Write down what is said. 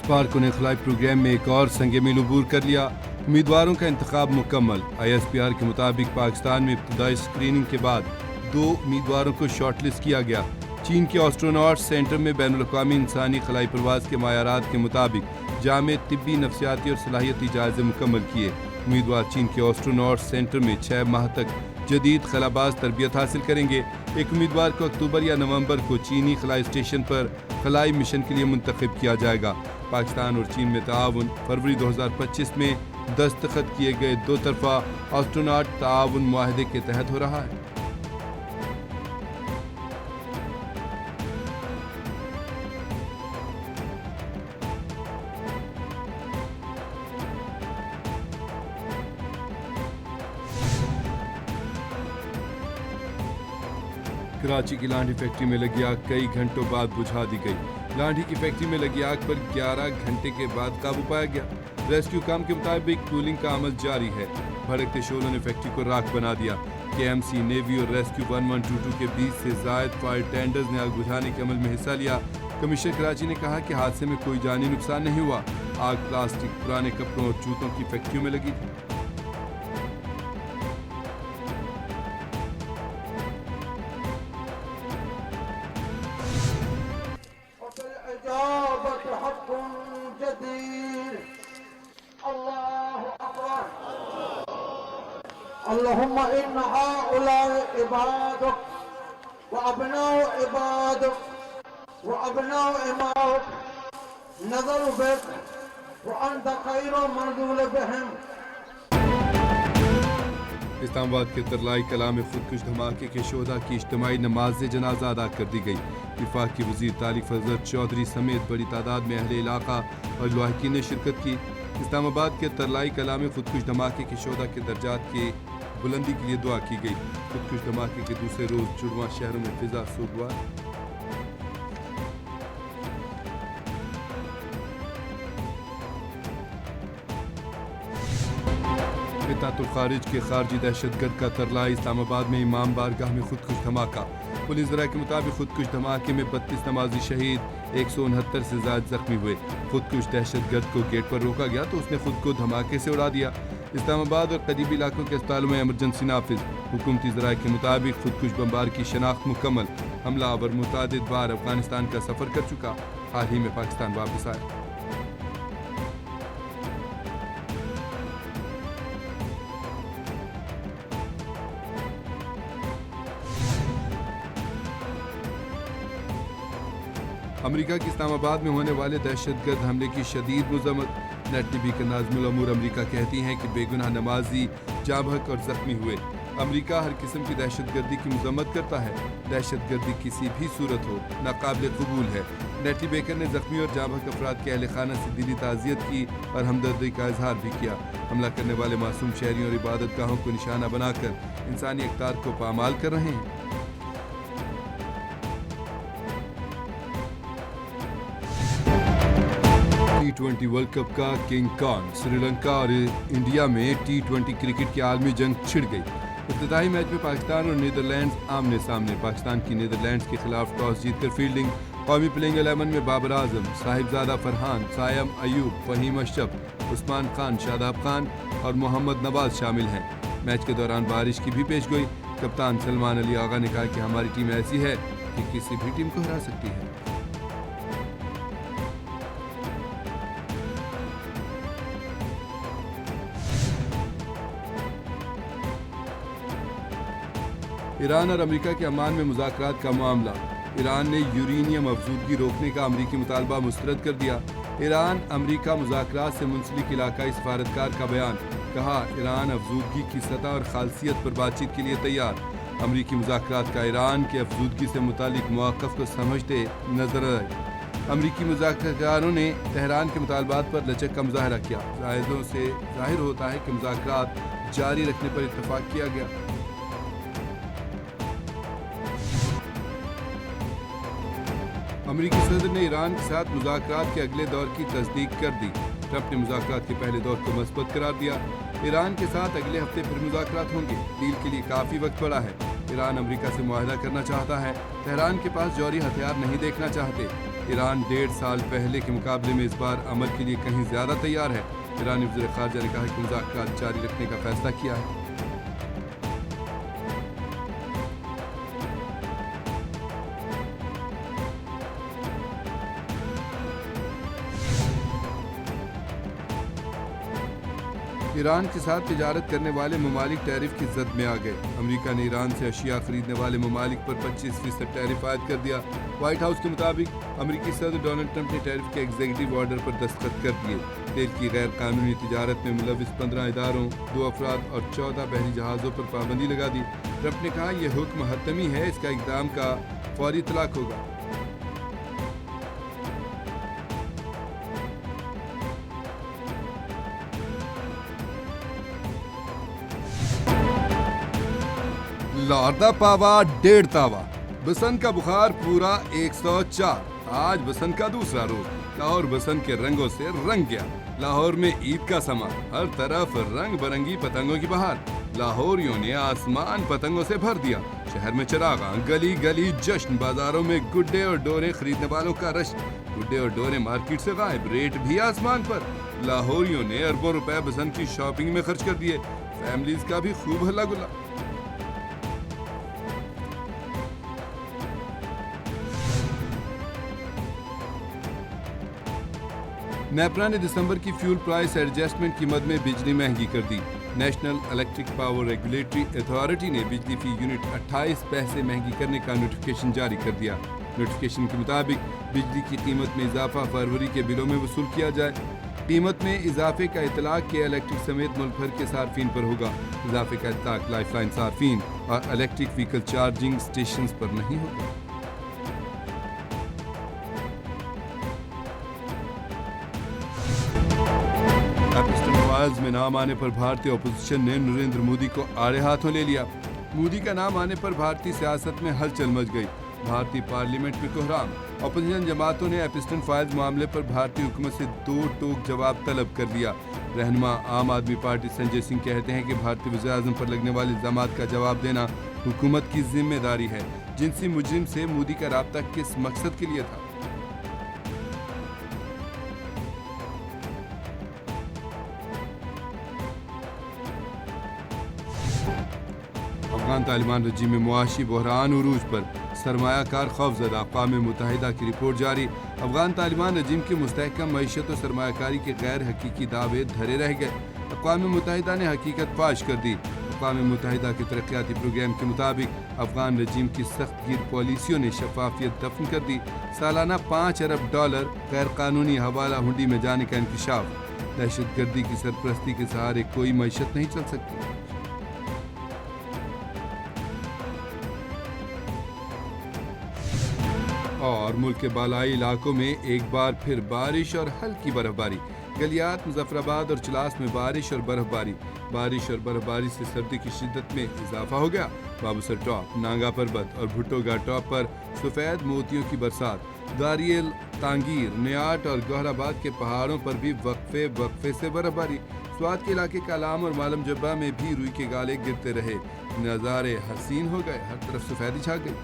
पार्कों ने खलाई प्रोग्राम में एक और संग मील अबूर कर लिया। उम्मीदवारों का इंतखाब मुकम्मल। ISPR के मुताबिक पाकिस्तान में इब्तदाई स्क्रीनिंग के बाद 2 उम्मीदवारों को शॉर्टलिस्ट किया गया। चीन के एस्ट्रोनॉट सेंटर में बैनुल-अक़वामी इंसानी खलाई प्रवास के मायारात के मुताबिक जामे तिब्बी, नफ्सियाती और सलाहियती जायजे मुकम्मल किए। उम्मीदवार चीन के एस्ट्रोनॉट सेंटर में 6 माह तक जदीद खलाबाज तरबियत हासिल करेंगे। एक उम्मीदवार को अक्टूबर या नवंबर को चीनी खलाई स्टेशन पर खलाई मिशन के लिए मुंतखब किया जाएगा। पाकिस्तान और चीन में ताउन फरवरी 2025 में दस्तखत किए गए 2 तरफा एस्ट्रोनॉट ताउन मुआहदे के तहत हो रहा है। कराची की लांडी फैक्ट्री में लगी आग कई घंटों बाद बुझा दी गई। लांडी की फैक्ट्री में लगी आग पर 11 घंटे के बाद काबू पाया गया। रेस्क्यू काम के मुताबिक कूलिंग का अमल जारी है। भड़कते शोलों ने फैक्ट्री को राख बना दिया। KMC, नेवी और रेस्क्यू 1122 के 20 से जायद फायर टेंडर्स ने आग बुझाने के अमल में हिस्सा लिया। कमिश्नर कराची ने कहा कि हादसे में कोई जानी नुकसान नहीं हुआ। आग प्लास्टिक, पुराने कपड़ों और जूतों की फैक्ट्रियों में लगी थी। اللهم إن هؤلاء عبادك وأبناء عبادك وأبناء إمائك نظروا بك وأنت خير منزول بهم. इस्लामाबाद के तरलाई कला में खुदकुश धमाके के शोधा की इज्तिमाई नमाज जनाजा अदा कर दी गई। वफाकी वज़ीर तारिक फजल चौधरी समेत बड़ी तादाद में अहले इलाका और लवाहकीन ने शिरकत की। इस्लामाबाद के तरलाई कला में खुदकुश धमाके के शोधा के दर्जात की बुलंदी के लिए दुआ की गई। खुदकुश धमाके के दूसरे रोज जुड़वा शहरों में फिजा सूगवार। इत्तेहादुल खारिज के खारजी दहशतगर्द का तरलाई इस्लामाबाद में इमाम बारगाह में खुदकुश धमाका। पुलिस ज़राए के मुताबिक खुदकुश धमाके में 32 नमाजी शहीद, 169 से ज़्यादा जख्मी हुए। खुदकुश दहशतगर्द को गेट पर रोका गया तो उसने खुद को धमाके से उड़ा दिया। इस्लामाबाद और करीबी इलाकों के अस्पतालों में इमरजेंसी नाफिज। हुकूमती ज़राए के मुताबिक खुदकुश बमबार की शनाख्त मुकम्मल। हमलावर मुतादिद बार अफगानिस्तान का सफ़र कर चुका, हाल ही में पाकिस्तान वापस आया। अमेरिका की इस्लामाबाद में होने वाले दहशतगर्द हमले की शदीद मज़म्मत। नेट टीवी के नाज़िमुल अमूर अमेरिका कहती हैं कि बेगुनाह नमाजी जाँ बहक और ज़ख्मी हुए। अमेरिका हर किस्म की दहशतगर्दी की मज़म्मत करता है। दहशतगर्दी किसी भी सूरत हो नाकाबिल कबूल है। नेटी बेकर ने ज़ख्मी और जाँ बहक अफराद के अहल खाना से दिली ताज़ियत की और हमदर्दी का इजहार भी किया। हमला करने वाले मासूम शहरियों और इबादत गाहों को निशाना बनाकर इंसानी इक़्तिदार को पामाल कर रहे हैं। T20 वर्ल्ड कप का किंग कॉन। श्रीलंका और इंडिया में T20 क्रिकेट की आलमी जंग छिड़ गई। इब्तिदाई मैच में पाकिस्तान और नीदरलैंड्स आमने सामने। पाकिस्तान की नीदरलैंड्स के खिलाफ टॉस जीतकर फील्डिंग। कौमी प्लेइंग 11 में बाबर आजम, साहिबजादा फरहान, सायम अयूब, फहीम अशरफ, उस्मान खान, शादाब खान और मोहम्मद नवाज शामिल हैं। मैच के दौरान बारिश की भी पेशगोई। कप्तान सलमान अली आगा ने कहा कि हमारी टीम ऐसी है कि किसी भी टीम को हरा सकती है। ईरान और अमेरिका के अमान में मुज़ाकरात का मामला। ईरान ने यूरेनियम अफजूदगी रोकने का अमरीकी मुतालबा मुस्तरद कर दिया। ईरान अमेरिका मुज़ाकरात से मुंसलिक इलाकाई सफारतकार का बयान। कहा, ईरान अफजूदगी की सतह और खालसियत पर बातचीत के लिए तैयार। अमरीकी मुज़ाकरात का ईरान के अफजूदगी से मुतालिक मौक़िफ़ को समझते नजर आए। अमरीकी मुज़ाकरातों ने तेहरान के मुतालबात पर लचक का मुज़ाहरा किया। ज़ाहिदों से ज़ाहिर होता है कि मुज़ाकरात जारी रखने पर इत्तफ़ाक़ किया गया। अमरीकी सदर ने ईरान के साथ मुज़ाकरात के अगले दौर की तस्दीक कर दी। ट्रंप ने मुज़ाकरात के पहले दौर को मस्बत करार दिया। ईरान के साथ अगले हफ्ते फिर मुज़ाकरात होंगे। डील के लिए काफ़ी वक्त पड़ा है। ईरान अमरीका से मुआहदा करना चाहता है। तेहरान के पास जौहरी हथियार नहीं देखना चाहते। ایران 1.5 साल पहले के मुकाबले में इस बार अमल के लिए कहीं ज़्यादा तैयार है। ईरानी वज़ीर ख़ारजा ने कहा कि मुज़ाकरात जारी रखने का फैसला किया है। ईरान के साथ तिजारत करने वाले ममालिक टैरिफ की जद में आ गए। अमेरिका ने ईरान से अशिया खरीदने वाले ममालिक पर 25% टैरिफ आयद कर दिया। व्हाइट हाउस के मुताबिक अमेरिकी सदर डोनाल्ड ट्रंप ने टैरिफ के एग्जीक्यूटिव ऑर्डर पर दस्तखत कर दिए। तेल की गैर कानूनी तिजारत में मुलविस 15 इदारों, 2 अफराद और 14 बहरी जहाज़ों पर पाबंदी लगा दी। ट्रंप ने कहा यह हुक्म हतमी है, इसका इक़दाम का फौरी इतलाक होगा। लारदा पावा 1.5 तावा। बसंत का बुखार पूरा 104। आज बसंत का दूसरा रोज। लाहौर बसंत के रंगों से रंग गया। लाहौर में ईद का समा, हर तरफ रंग बरंगी पतंगों की बहार। लाहौरियों ने आसमान पतंगों से भर दिया। शहर में चरागां, गली गली जश्न, बाजारों में गुड्डे और डोरे खरीदने वालों का रश। गुड्डे और डोरे मार्केट से गायब, रेट भी आसमान पर। लाहौरियों ने अरबों रुपए बसंत की शॉपिंग में खर्च कर दिए। फैमिलीज का भी खूब हल्ला गुल्ला। नेपरा ने दिसंबर की फ्यूल प्राइस एडजस्टमेंट की मद में बिजली महंगी कर दी। National electric power regulatory authority ने बिजली फी यूनिट 28 पैसे महंगी करने का नोटिफिकेशन जारी कर दिया। नोटिफिकेशन के मुताबिक बिजली की कीमत में इजाफा फरवरी के बिलों में वसूल किया जाए। कीमत में इजाफे का इतलाक के इलेक्ट्रिक समेत मुल्क भर के सार्फिन पर होगा। इजाफे का इतलाक लाइफलाइन सार्फिन और इलेक्ट्रिक व्हीकल चार्जिंग स्टेशन पर नहीं होगा। में नाम आने पर भारतीय अपोजिशन ने नरेंद्र मोदी को आड़े हाथों ले लिया। मोदी का नाम आने पर भारतीय सियासत में हलचल मच गई। भारतीय पार्लियामेंट में कोहराम। अपोजिशन जमातों ने एपिस्टन फाइल्स मामले पर भारतीय हुकूमत से 2 टोक जवाब तलब कर लिया। रहनुमा आम आदमी पार्टी संजय सिंह कहते हैं कि भारतीय वज़ीर-ए-आज़म पर लगने वाले इल्ज़ामात का जवाब देना हुकूमत की जिम्मेदारी है। जिनसी मुजरिम से मोदी का राब्ता किस मकसद के लिए था? अफगान तालिबान रजीम में मुआशी बहरान उरूज पर, सरमायाकार खौफजदा। अक़वाम मुत्तहिदा की रिपोर्ट जारी। अफगान तालिबान रजीम की मुस्तहकम मईशत और सरमायाकारी के गैर हकीकी दावे धरे रह गए। अक़वाम मुत्तहिदा ने हकीकत फाश कर दी। अक़वाम मुत्तहिदा के तरक्याती प्रोग्राम के मुताबिक अफगान रजीम की सख्त गिर पॉलिसियों ने शफाफियत दफन कर दी। सालाना $5 अरब गैर कानूनी हवाला हुंडी में जाने का इंकशाफ। दहशत गर्दी की सरपरस्ती के सहारे कोई मईशत नहीं चल सकती। और मुल्क के बालाई इलाकों में एक बार फिर बारिश और हल्की बर्फबारी। गलियात, मुजफ्फराबाद और चलास में बारिश और बर्फबारी से सर्दी की शिद्दत में इजाफा हो गया। बाबूसर टॉप, नांगा पर्वत और भुट्टो घाट टॉप पर सफ़ेद मोतियों की बरसात। दारियल, तांगीर, नियाट और गौहराबाद के पहाड़ों पर भी वक्फे से बर्फबारी। स्वात के इलाके कालाम और मालम जब्बा में भी रुई के गाले गिरते रहे। नज़ारे हसीन हो गए, हर तरफ सफ़ेदी छा गई।